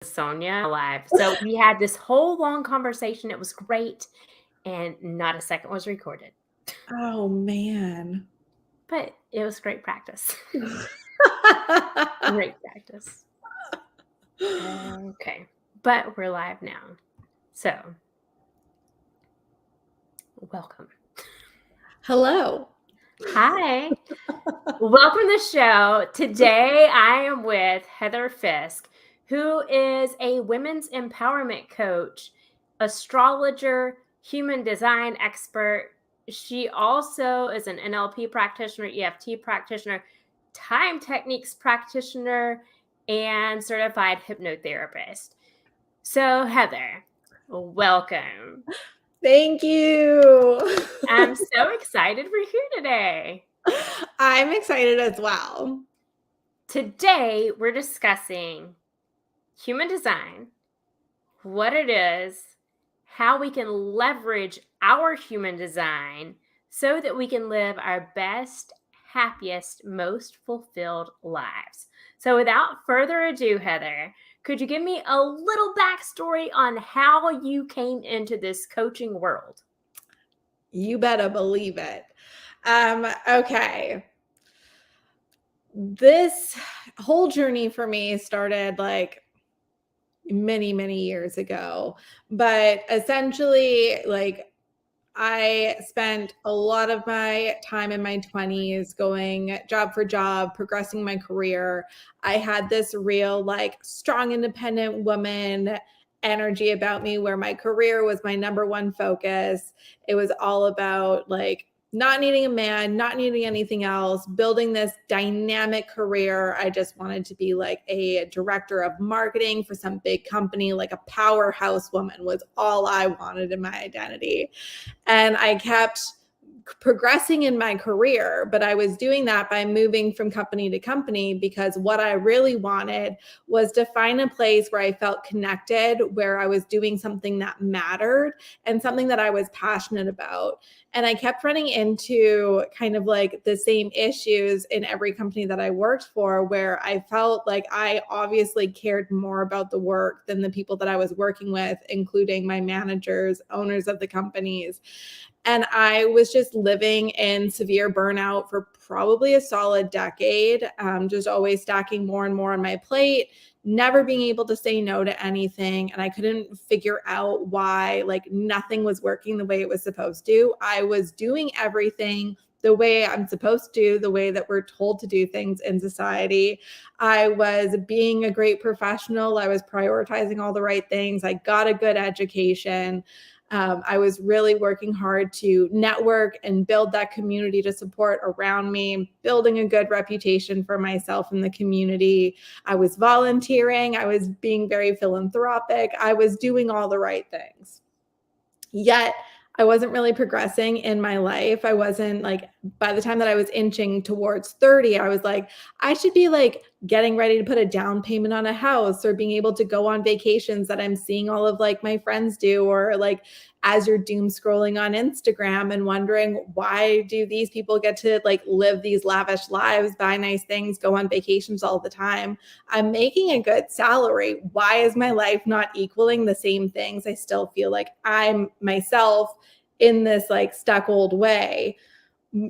Sonia live. So we had this whole long conversation. It was great, and not a second was recorded. Oh, man. But it was great practice. Great practice. Okay. But we're live now. So, welcome. Hello. Hi. Welcome to the show. Today I am with Heather Fisk, who is a women's empowerment coach, astrologer, human design expert. She also is an NLP practitioner, EFT practitioner, time techniques practitioner, and certified hypnotherapist. So, Heather, welcome. Thank you. I'm so excited we're here today. I'm excited as well. Today, we're discussing human design, what it is, how we can leverage our human design so that we can live our best, happiest, most fulfilled lives. So without further ado, Heather, could you give me a little backstory on how you came into this coaching world? You better believe it. Okay. This whole journey for me started like many, many years ago. But essentially, I spent a lot of my time in my 20s going job for job, progressing my career. I had this real, strong, independent woman energy about me where my career was my number one focus. It was all about not needing a man, not needing anything else, building this dynamic career. I just wanted to be like a director of marketing for some big company, like a powerhouse woman was all I wanted in my identity. And I kept progressing in my career, but I was doing that by moving from company to company because what I really wanted was to find a place where I felt connected, where I was doing something that mattered and something that I was passionate about. And I kept running into kind of like the same issues in every company that I worked for, where I felt like I obviously cared more about the work than the people that I was working with, including my managers, owners of the companies. And I was just living in severe burnout for probably a solid decade, just always stacking more and more on my plate, never being able to say no to anything. And I couldn't figure out why nothing was working the way it was supposed to. I was doing everything the way I'm supposed to, the way that we're told to do things in society. I was being a great professional. I was prioritizing all the right things. I got a good education. I was really working hard to network and build that community to support around me, building a good reputation for myself in the community. I was volunteering. I was being very philanthropic. I was doing all the right things. Yet I wasn't really progressing in my life. I wasn't by the time that I was inching towards 30, I was like, I should be getting ready to put a down payment on a house or being able to go on vacations that I'm seeing all of my friends do, or as you're doom scrolling on Instagram and wondering, why do these people get to live these lavish lives, buy nice things, go on vacations all the time? I'm making a good salary. Why is my life not equaling the same things? I still feel like I'm myself in this stuck old way,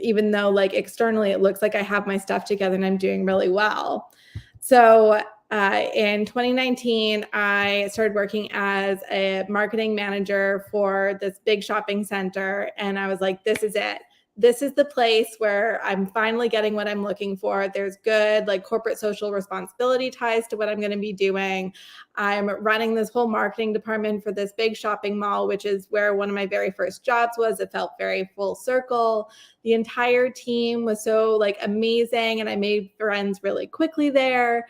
even though externally it looks like I have my stuff together and I'm doing really well. So in 2019, I started working as a marketing manager for this big shopping center. And I was like, this is it. This is the place where I'm finally getting what I'm looking for. There's good corporate social responsibility ties to what I'm going to be doing. I'm running this whole marketing department for this big shopping mall, which is where one of my very first jobs was. It felt very full circle. The entire team was so amazing, and I made friends really quickly there.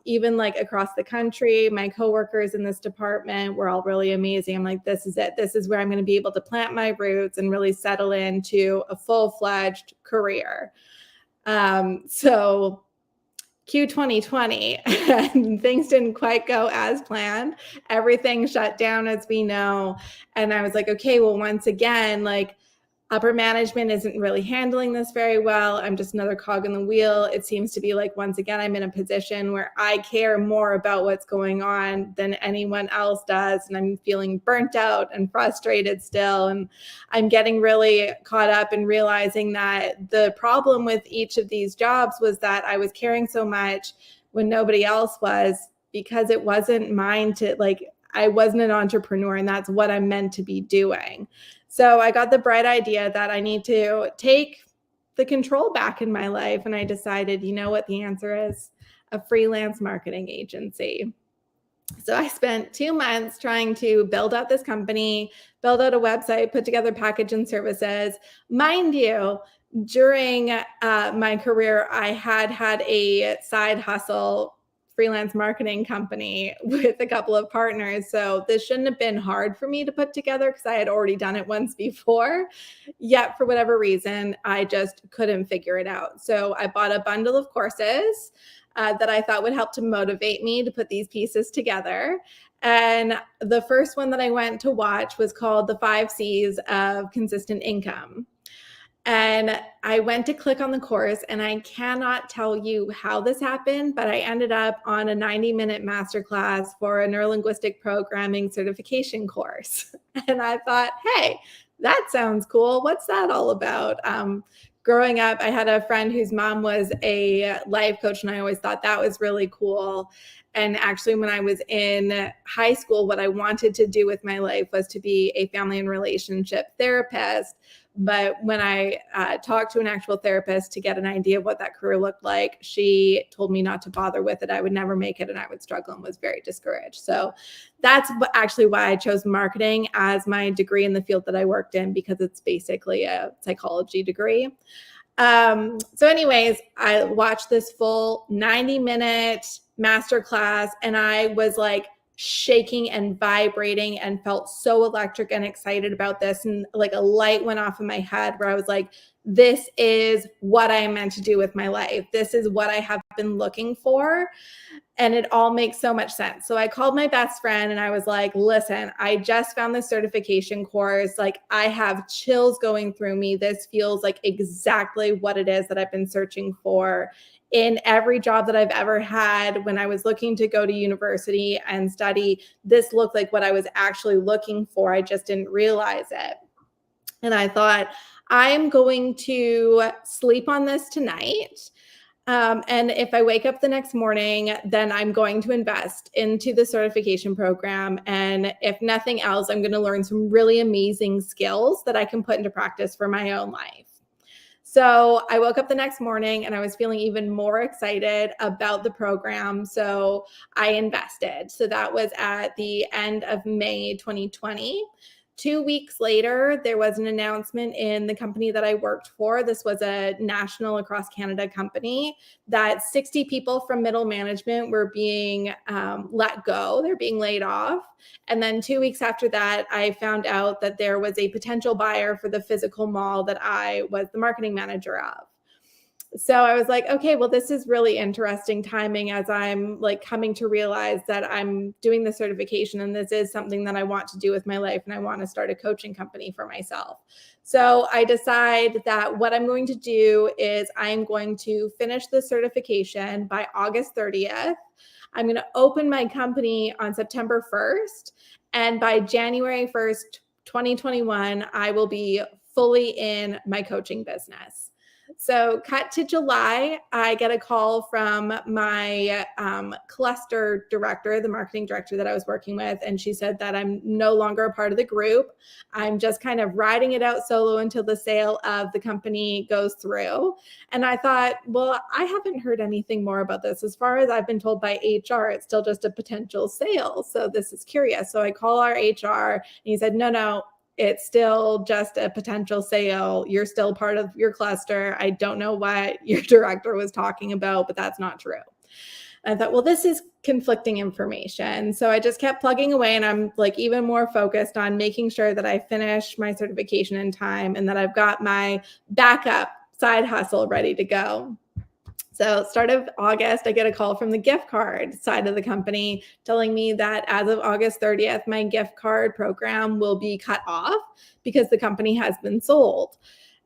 Even across the country, my coworkers in this department were all really amazing. I'm like, this is it. This is where I'm going to be able to plant my roots and really settle into a full-fledged career. So Q 2020, things didn't quite go as planned. Everything shut down, as we know. And I was like, okay, well, once again, upper management isn't really handling this very well. I'm just another cog in the wheel. It seems to be like, once again, I'm in a position where I care more about what's going on than anyone else does. And I'm feeling burnt out and frustrated still. And I'm getting really caught up in realizing that the problem with each of these jobs was that I was caring so much when nobody else was, because it wasn't mine to, like, I wasn't an entrepreneur, and that's what I'm meant to be doing. So I got the bright idea that I need to take the control back in my life. And I decided, you know what the answer is? A freelance marketing agency. So I spent 2 months trying to build out this company, build out a website, put together package and services. Mind you, during my career, I had a side hustle freelance marketing company with a couple of partners. So this shouldn't have been hard for me to put together because I had already done it once before. Yet for whatever reason, I just couldn't figure it out. So I bought a bundle of courses that I thought would help to motivate me to put these pieces together. And the first one that I went to watch was called The 5 C's of Consistent Income. And I went to click on the course, and I cannot tell you how this happened, but I ended up on a 90-minute masterclass for a neurolinguistic programming certification course. And I thought, hey, that sounds cool. What's that all about? Growing up, I had a friend whose mom was a life coach, and I always thought that was really cool. And actually, when I was in high school, what I wanted to do with my life was to be a family and relationship therapist. But when I talked to an actual therapist to get an idea of what that career looked like, she told me not to bother with it. I would never make it, and I would struggle, and was very discouraged. So that's actually why I chose marketing as my degree in the field that I worked in, because it's basically a psychology degree. So anyways, I watched this full 90-minute masterclass, and I was like shaking and vibrating and felt so electric and excited about this. And like a light went off in my head where I was like, this is what I am meant to do with my life. This is what I have been looking for. And it all makes so much sense. So I called my best friend and I was like, listen, I just found this certification course. Like, I have chills going through me. This feels like exactly what it is that I've been searching for in every job that I've ever had. When I was looking to go to university and study, this looked like what I was actually looking for. I just didn't realize it. And I thought, I'm going to sleep on this tonight. And if I wake up the next morning, then I'm going to invest into the certification program. And if nothing else, I'm going to learn some really amazing skills that I can put into practice for my own life. So I woke up the next morning and I was feeling even more excited about the program. So I invested. So that was at the end of May 2020. 2 weeks later, there was an announcement in the company that I worked for. This was a national across Canada company, that 60 people from middle management were being let go. They're being laid off. And then 2 weeks after that, I found out that there was a potential buyer for the physical mall that I was the marketing manager of. So I was like, okay, well, this is really interesting timing, as I'm like coming to realize that I'm doing the certification and this is something that I want to do with my life, and I want to start a coaching company for myself. So I decide that what I'm going to do is I'm going to finish the certification by August 30th. I'm going to open my company on September 1st. And by January 1st, 2021, I will be fully in my coaching business. So cut to July, I get a call from my cluster director, the marketing director that I was working with. And she said that I'm no longer a part of the group. I'm just kind of riding it out solo until the sale of the company goes through. And I thought, well, I haven't heard anything more about this. As far as I've been told by HR, it's still just a potential sale. So this is curious. So I call our HR and he said, no, it's still just a potential sale. You're still part of your cluster. I don't know what your director was talking about, but that's not true. And I thought, well, this is conflicting information. So I just kept plugging away, and I'm like even more focused on making sure that I finish my certification in time and that I've got my backup side hustle ready to go. So start of August, I get a call from the gift card side of the company telling me that as of August 30th, my gift card program will be cut off because the company has been sold.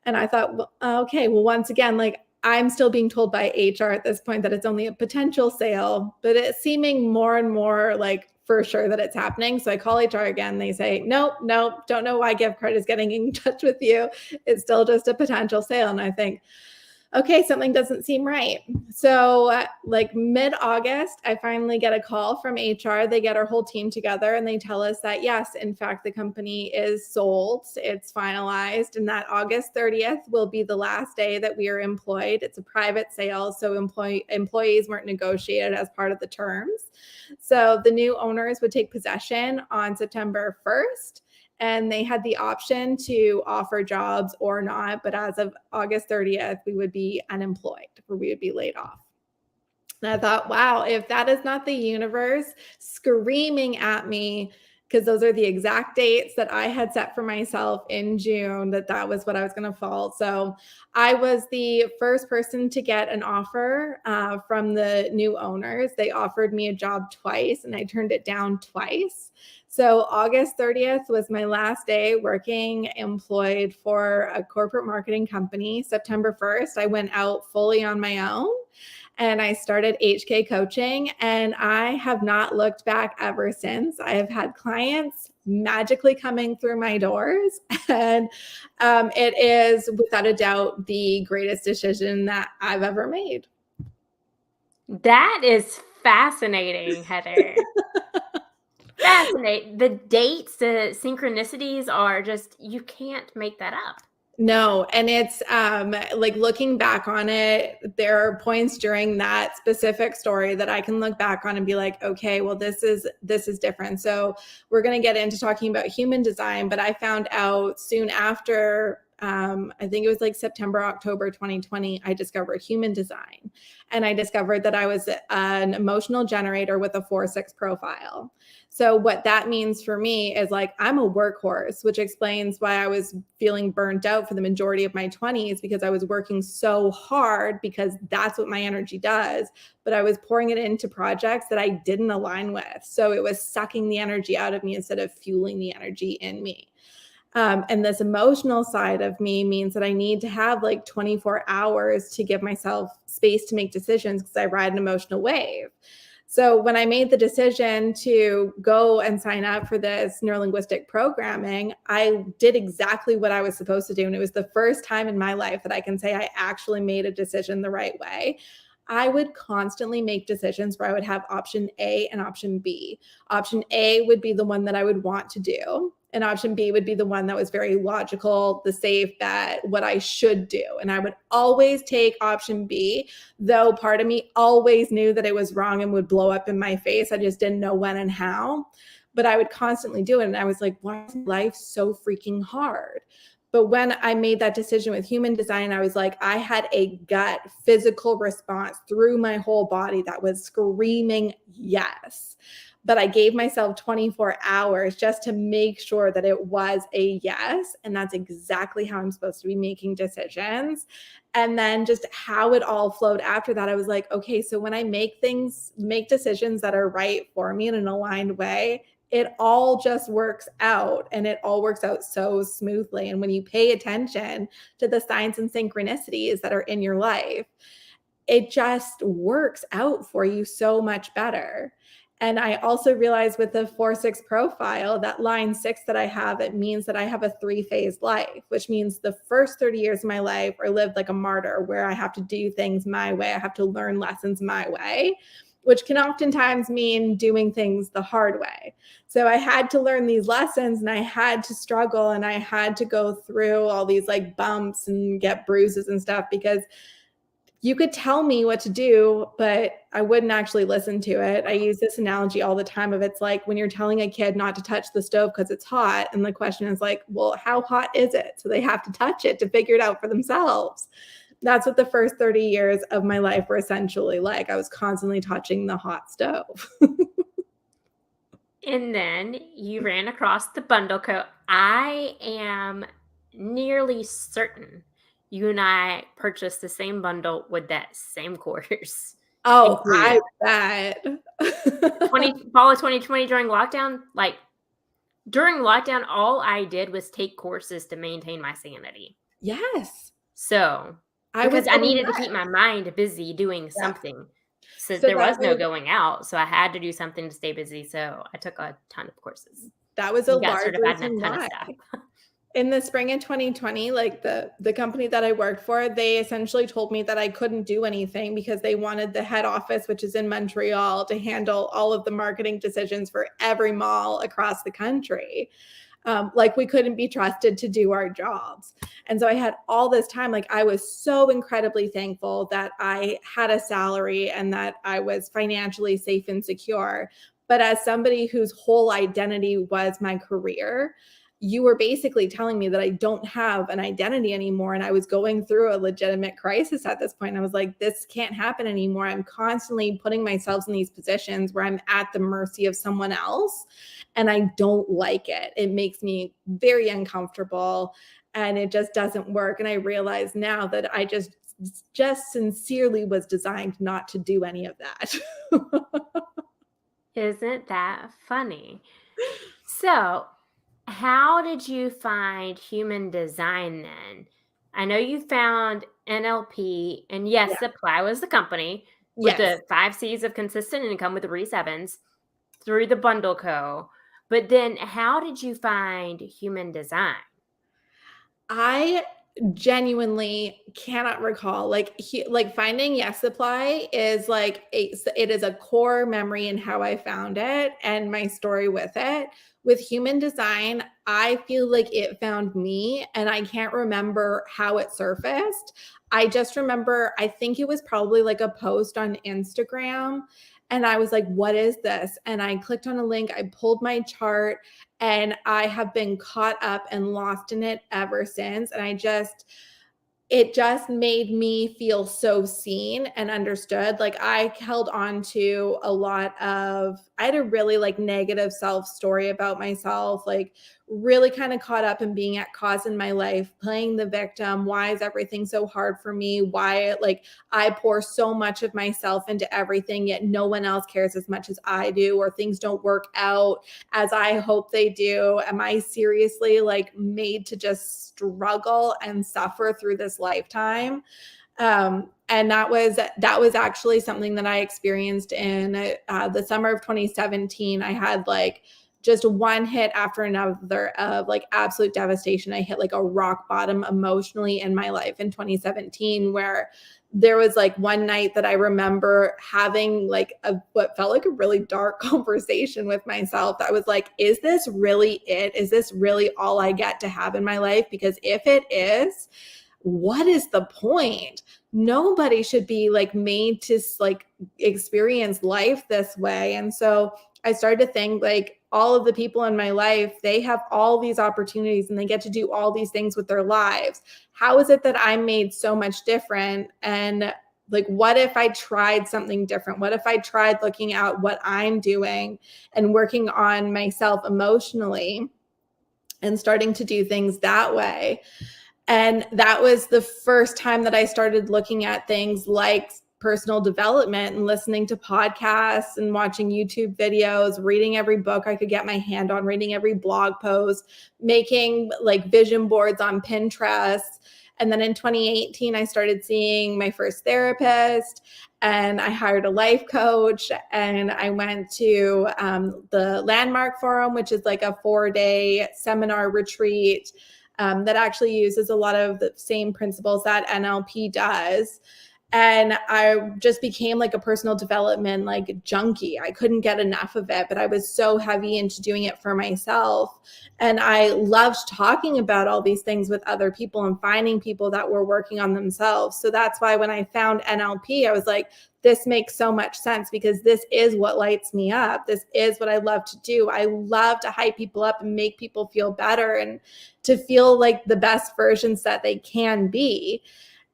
And I thought, well, okay, well, once again, like I'm still being told by HR at this point that it's only a potential sale, but it's seeming more and more like for sure that it's happening. So I call HR again. They say, nope, don't know why gift card is getting in touch with you. It's still just a potential sale. And I think, okay, something doesn't seem right. So, like mid-August, I finally get a call from HR. They get our whole team together and they tell us that, yes, in fact, the company is sold. It's finalized, and that August 30th will be the last day that we are employed. It's a private sale, so employees weren't negotiated as part of the terms. So the new owners would take possession on September 1st. And they had the option to offer jobs or not. But as of August 30th, we would be unemployed or we would be laid off. And I thought, wow, if that is not the universe screaming at me, because those are the exact dates that I had set for myself in June, that was what I was going to fall. So I was the first person to get an offer from the new owners. They offered me a job twice and I turned it down twice. So August 30th was my last day working employed for a corporate marketing company. September 1st, I went out fully on my own and I started HK coaching, and I have not looked back ever since. I have had clients magically coming through my doors, and it is without a doubt the greatest decision that I've ever made. That is fascinating, Heather. Fascinating. The dates, the synchronicities are just, you can't make that up. No, and it's like looking back on it, there are points during that specific story that I can look back on and be like, okay, well, this is different. So we're going to get into talking about human design, but I found out soon after, I think it was like September, October 2020, I discovered human design. And I discovered that I was an emotional generator with a 4-6 profile. So what that means for me is like I'm a workhorse, which explains why I was feeling burnt out for the majority of my 20s, because I was working so hard because that's what my energy does. But I was pouring it into projects that I didn't align with. So it was sucking the energy out of me instead of fueling the energy in me. And this emotional side of me means that I need to have like 24 hours to give myself space to make decisions because I ride an emotional wave. So when I made the decision to go and sign up for this neurolinguistic programming, I did exactly what I was supposed to do. And it was the first time in my life that I can say I actually made a decision the right way. I would constantly make decisions where I would have option A and option B. Option A would be the one that I would want to do. And option B would be the one that was very logical, the safe bet, what I should do. And I would always take option B, though part of me always knew that it was wrong and would blow up in my face. I just didn't know when and how. But I would constantly do it. And I was like, why is life so freaking hard? But when I made that decision with human design, I was like, I had a gut physical response through my whole body that was screaming yes. But I gave myself 24 hours just to make sure that it was a yes. And that's exactly how I'm supposed to be making decisions. And then just how it all flowed after that, I was like, okay, so when I make decisions that are right for me in an aligned way, it all just works out, and it all works out so smoothly. And when you pay attention to the signs and synchronicities that are in your life, it just works out for you so much better. And I also realized with the 4-6 profile, that line 6 that I have, it means that I have a 3-phase life, which means the first 30 years of my life are lived like a martyr, where I have to do things my way. I have to learn lessons my way, which can oftentimes mean doing things the hard way. So I had to learn these lessons, and I had to struggle, and I had to go through all these like bumps and get bruises and stuff, because you could tell me what to do, but I wouldn't actually listen to it. I use this analogy all the time of, it's like when you're telling a kid not to touch the stove because it's hot. And the question is like, well, how hot is it? So they have to touch it to figure it out for themselves. That's what the first 30 years of my life were essentially like. I was constantly touching the hot stove. And then you ran across the bundle code. I am nearly certain you and I purchased the same bundle with that same course Oh, included. I bet. Fall of 2020 during lockdown, like, during lockdown, all I did was take courses to maintain my sanity. Yes. So, I was because I going needed to back. keep my mind busy doing Yeah. something. So So there was no going out, so I had to do something to stay busy, so I took a ton of courses that was a and got large certified in a reason ton of why. stuff. In the spring of 2020, like the company that I worked for, they essentially told me that I couldn't do anything because they wanted the head office, which is in Montreal, to handle all of the marketing decisions for every mall across the country. Like we couldn't be trusted to do our jobs. And so I had all this time. Like I was so incredibly thankful that I had a salary and that I was financially safe and secure. But as somebody whose whole identity was my career, you were basically telling me that I don't have an identity anymore. And I was going through a legitimate crisis at this point. I was like, this can't happen anymore. I'm constantly putting myself in these positions where I'm at the mercy of someone else. And I don't like it. It makes me very uncomfortable and it just doesn't work. And I realize now that I just sincerely was designed not to do any of that. Isn't that funny? So, how did you find human design then? I know you found NLP, and yes, Yeah. Supply was the company with Yes. the 5 C's of consistent income with the re-7s through the Bundle Co. But then how did you find human design? I genuinely cannot recall. Like finding Yes Supply is like it is a core memory in how I found it and my story with it. With human design, I feel like it found me and I can't remember how it surfaced. I just remember I think it was probably like a post on Instagram and I was like, what is this? And I clicked on a link, I pulled my chart and I have been caught up and lost in it ever since. And it just made me feel so seen and understood. Like I held on to a lot of, I had a really like negative self story about myself, like really kind of caught up in being at cause in my life, playing the victim. Why is everything so hard for me? Why like I pour so much of myself into everything, yet no one else cares as much as I do, or things don't work out as I hope they do. Am I seriously like made to just struggle and suffer through this lifetime? And that was actually something that I experienced in the summer of 2017. I had like just one hit after another of like absolute devastation. I hit like a rock bottom emotionally in my life in 2017, where there was like one night that I remember having like what felt like a really dark conversation with myself that was like, is this really it? Is this really all I get to have in my life? Because if it is, what is the point? Nobody should be like made to like experience life this way. And so I started to think like all of the people in my life, they have all these opportunities and they get to do all these things with their lives. How is it that I'm made so much different? And like, what if I tried something different? What if I tried looking at what I'm doing and working on myself emotionally and starting to do things that way? And that was the first time that I started looking at things like personal development and listening to podcasts and watching YouTube videos, reading every book I could get my hand on, reading every blog post, making like vision boards on Pinterest. And then in 2018, I started seeing my first therapist and I hired a life coach and I went to the Landmark Forum, which is like a 4-day seminar retreat that actually uses a lot of the same principles that NLP does. And I just became like a personal development like junkie. I couldn't get enough of it, but I was so heavy into doing it for myself. And I loved talking about all these things with other people and finding people that were working on themselves. So that's why when I found NLP, I was like, this makes so much sense because this is what lights me up. This is what I love to do. I love to hype people up and make people feel better and to feel like the best versions that they can be.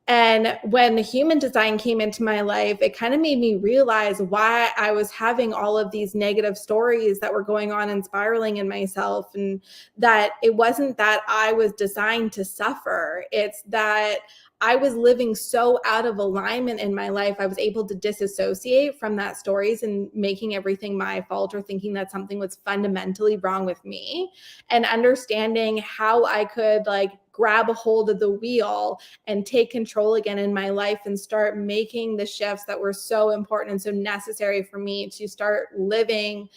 And when human design came into my life, it kind of made me realize why I was having all of these negative stories that were going on and spiraling in myself. And that it wasn't that I was designed to suffer, it's that I was living so out of alignment in my life. I was able to disassociate from that stories and making everything my fault or thinking that something was fundamentally wrong with me, and understanding how I could like grab a hold of the wheel and take control again in my life and start making the shifts that were so important and so necessary for me to start living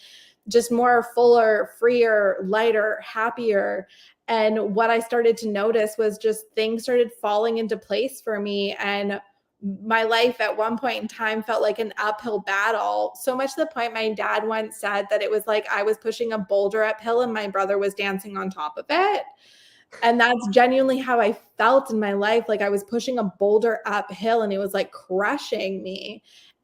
just more fuller, freer, lighter, happier. And what I started to notice was just things started falling into place for me. And my life at one point in time felt like an uphill battle, so much to the point my dad once said that it was like I was pushing a boulder uphill and my brother was dancing on top of it. And that's genuinely how I felt in my life. Like I was pushing a boulder uphill and it was like crushing me.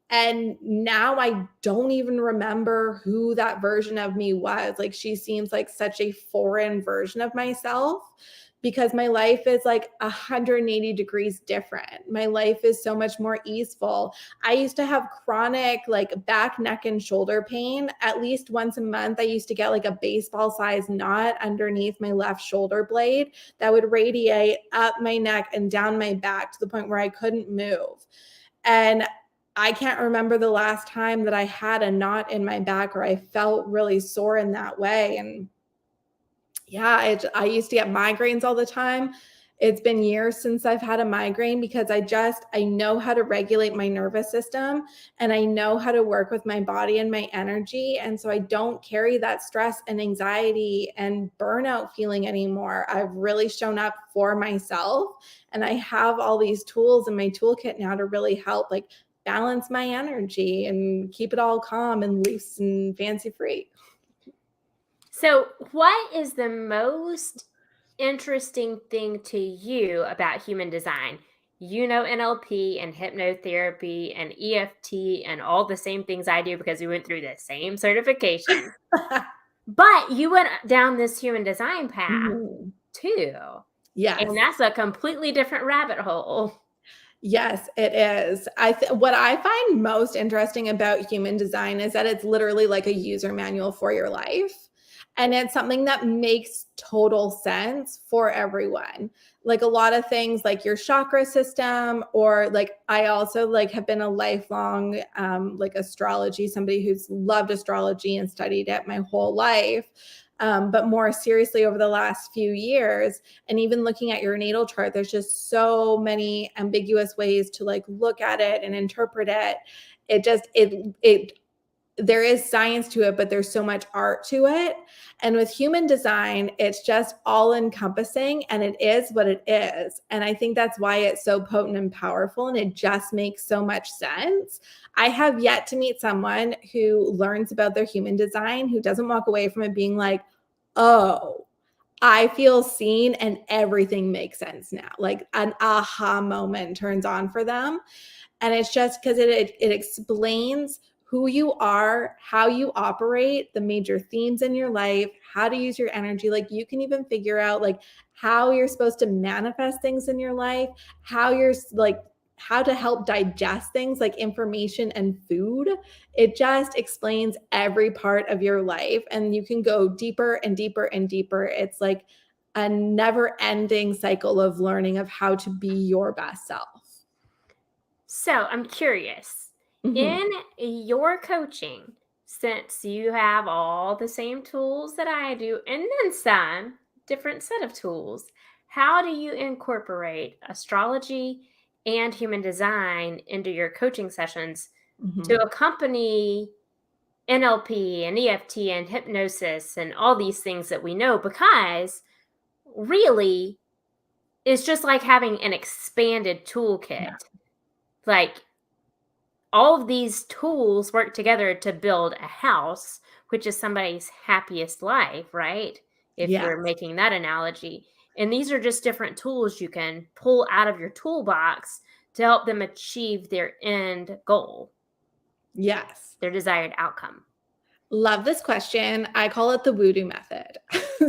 And now I don't even remember who that version of me was. Like she seems like such a foreign version of myself because my life is like 180 degrees different. My life is so much more easeful. I used to have chronic like back, neck, and shoulder pain. At least once a month, I used to get like a baseball sized knot underneath my left shoulder blade that would radiate up my neck and down my back to the point where I couldn't move. And I can't remember the last time that I had a knot in my back or I felt really sore in that way. And yeah, I used to get migraines all the time. It's been years since I've had a migraine because I know how to regulate my nervous system and I know how to work with my body and my energy. And so I don't carry that stress and anxiety and burnout feeling anymore. I've really shown up for myself and I have all these tools in my toolkit now to really help like balance my energy and keep it all calm and loose and fancy free. So, what is the most interesting thing to you about human design? You know NLP and hypnotherapy and EFT and all the same things I do because we went through the same certification. But you went down this human design path Mhm. too. Yes. And that's a completely different rabbit hole. Yes, it is. What I find most interesting about human design is that it's literally like a user manual for your life. And it's something that makes total sense for everyone. Like a lot of things like your chakra system, or like I also like have been a lifelong like astrology, somebody who's loved astrology and studied it my whole life. But more seriously over the last few years, and even looking at your natal chart, there's just so many ambiguous ways to like look at it and interpret it. It there is science to it, but there's so much art to it. And with human design, it's just all encompassing and it is what it is. And I think that's why it's so potent and powerful. And it just makes so much sense. I have yet to meet someone who learns about their human design who doesn't walk away from it being like, oh, I feel seen and everything makes sense now. Like an aha moment turns on for them. And it's just because it explains who you are, how you operate, the major themes in your life, how to use your energy. Like you can even figure out like how you're supposed to manifest things in your life, how you're like how to help digest things like information and food. It just explains every part of your life and you can go deeper and deeper and deeper. It's like a never ending cycle of learning of how to be your best self. So, I'm curious. Mhm. In your coaching, since you have all the same tools that I do and then some different set of tools, how do you incorporate astrology and human design into your coaching sessions to Mhm. accompany NLP and EFT and hypnosis and all these things that we know? Because really, it's just like having an expanded Yeah. toolkit. Like all of these tools work together to build a house, which is somebody's happiest life, right? If Yes. we're making that analogy. And these are just different tools you can pull out of your toolbox to help them achieve their end goal, Yes. their desired outcome. Love this question. I call it the voodoo method.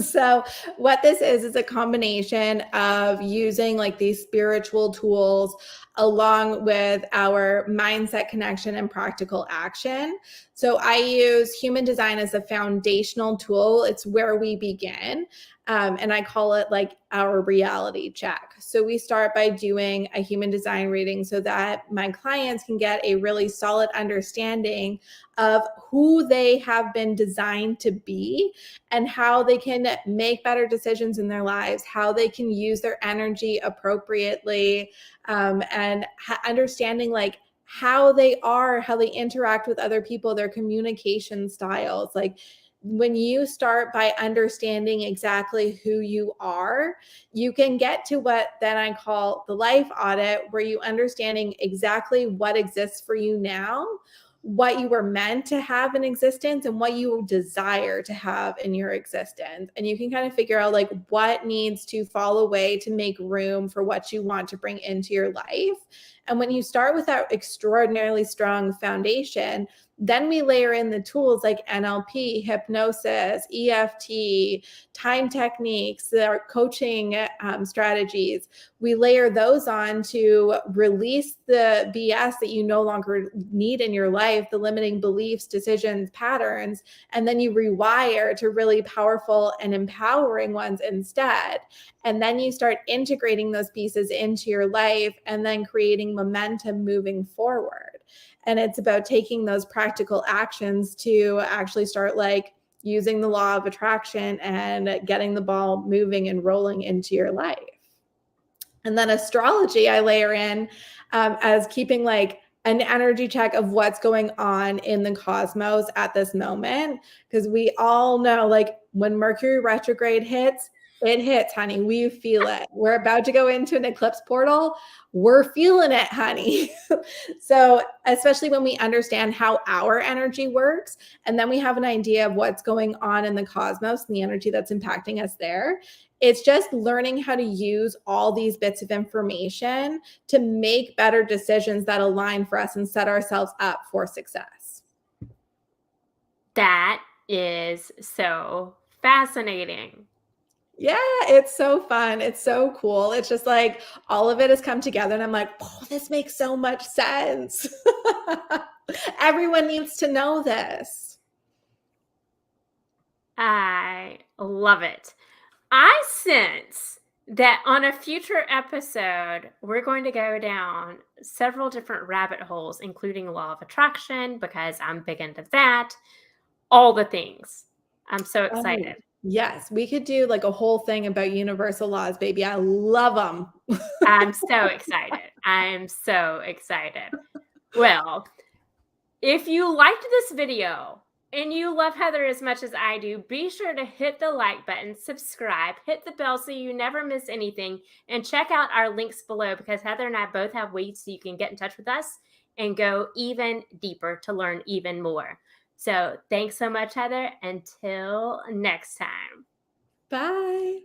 So, what this is a combination of using like these spiritual tools along with our mindset connection and practical action. So, I use human design as a foundational tool, it's where we begin. And I call it like our reality check. So, we start by doing a human design reading so that my clients can get a really solid understanding of who they have been designed to be and how they can make better decisions in their lives, how they can use their energy appropriately, and understanding like how they are, how they interact with other people, their communication styles. Like when you start by understanding exactly who you are, you can get to what then I call the life audit, where you understanding exactly what exists for you now, what you were meant to have in existence, and what you desire to have in your existence. And you can kind of figure out like what needs to fall away to make room for what you want to bring into your life. And when you start with that extraordinarily strong foundation, then we layer in the tools like NLP, hypnosis, EFT, time techniques, our coaching strategies. We layer those on to release the BS that you no longer need in your life, the limiting beliefs, decisions, patterns, and then you rewire to really powerful and empowering ones instead. And then you start integrating those pieces into your life and then creating momentum moving forward. And it's about taking those practical actions to actually start like using the law of attraction and getting the ball moving and rolling into your life. And then astrology, I layer in as keeping like an energy check of what's going on in the cosmos at this moment. Because we all know, like, when Mercury retrograde hits, it hits, honey. We feel it. We're about to go into an eclipse portal. We're feeling it, honey. So, especially when we understand how our energy works, and then we have an idea of what's going on in the cosmos and the energy that's impacting us there, it's just learning how to use all these bits of information to make better decisions that align for us and set ourselves up for success. That is so fascinating. Yeah, it's so fun. It's so cool. It's just like all of it has come together, and I'm like, oh, this makes so much sense. Everyone needs to know this. I love it. I sense that on a future episode, we're going to go down several different rabbit holes, including law of attraction, because I'm big into that, all the things. I'm so Oh, excited. yes, we could do like a whole thing about universal laws, baby. I love them. I'm so excited. I'm so excited. Well, if you liked this video and you love Heather as much as I do, be sure to hit the like button, subscribe, hit the bell so you never miss anything, and check out our links below because Heather and I both have ways so you can get in touch with us and go even deeper to learn even more. So thanks so much, Heather. Until next time. Bye.